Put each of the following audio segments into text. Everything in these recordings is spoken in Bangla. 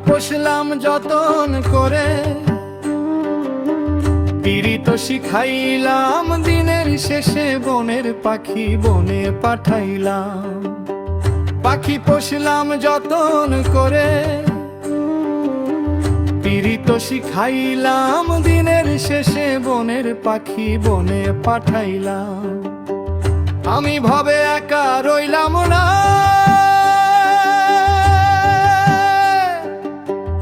পোষলাম যতন করে, পীড়িত শিখাইলাম, দিনের শেষে বনের পাখি বনে পাঠাইলাম। পাখি পোষলাম যতন করে, পীড়িত শিখাইলাম, দিনের শেষে বনের পাখি বনে পাঠাইলাম। আমি ভবে একা রইলাম না,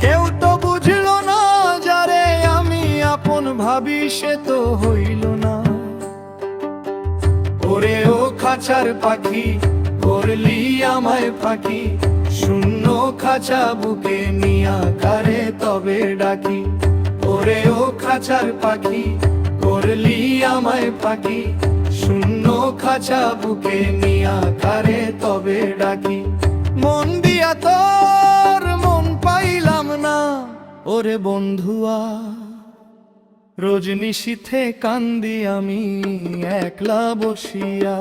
কেউ তো বুঝল না, যারে আমি আপন ভাবি সে তো হইল না। ওরে ও খাঁচার পাখি, করলি আমায় ফাঁকি, শূন্য খাঁচা বুকে নিয়া কারে তবে ডাকি। ওরে ও খাঁচার পাখি, করলি আমায় ফাঁকি, শূন্য খাঁচা বুকে নিয়া কারে তবে ডাকি। মন দিয়া তোর মন পাইলাম না, ওরে বন্ধুয়া রোজ নিশীথে কান্দি আমি একলা বসিয়া।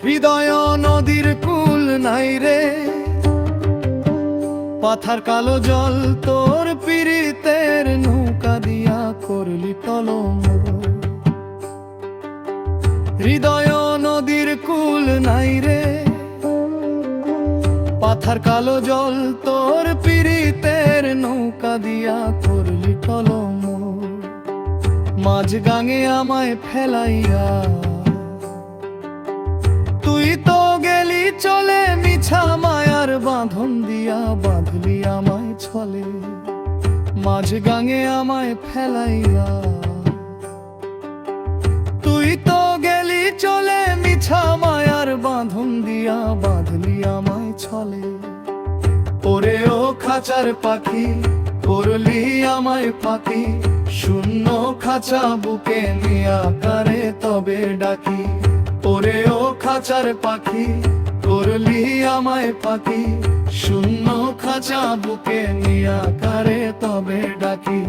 হৃদয় নদীর কুল নাই রে, পাথার কালো জল তোর পীড়িতের নৌকা দিয়া করলি টলম। হৃদয় নদীর কুল নাই রে, পাথার কালো জল তোর পীড়িতের নৌকা দিয়া করলি টলম। মাঝ গাঙে আমায় ফেলাইয়া তুই তো গেলি চলে, মিছা মায়ার বাঁধন দিয়া বাঁধলি আমায় ছলে। মাঝ গাঙে আমায় ফেলাইয়া তুই তো গেলি চলে, মিছা মায়ার বাঁধন দিয়া বাঁধলি আমায় ছলে। ওরে ও খাঁচার পাখি, করলি আমায় ফাঁকি, শূন্য খাঁচা বুকে নিয়া কারে তবে ডাকি। ওরে ও খাঁচার পাখি, করলি আমায় ফাঁকি, শূন্য খাঁচা বুকে নিয়া কারে তবে ডাকি।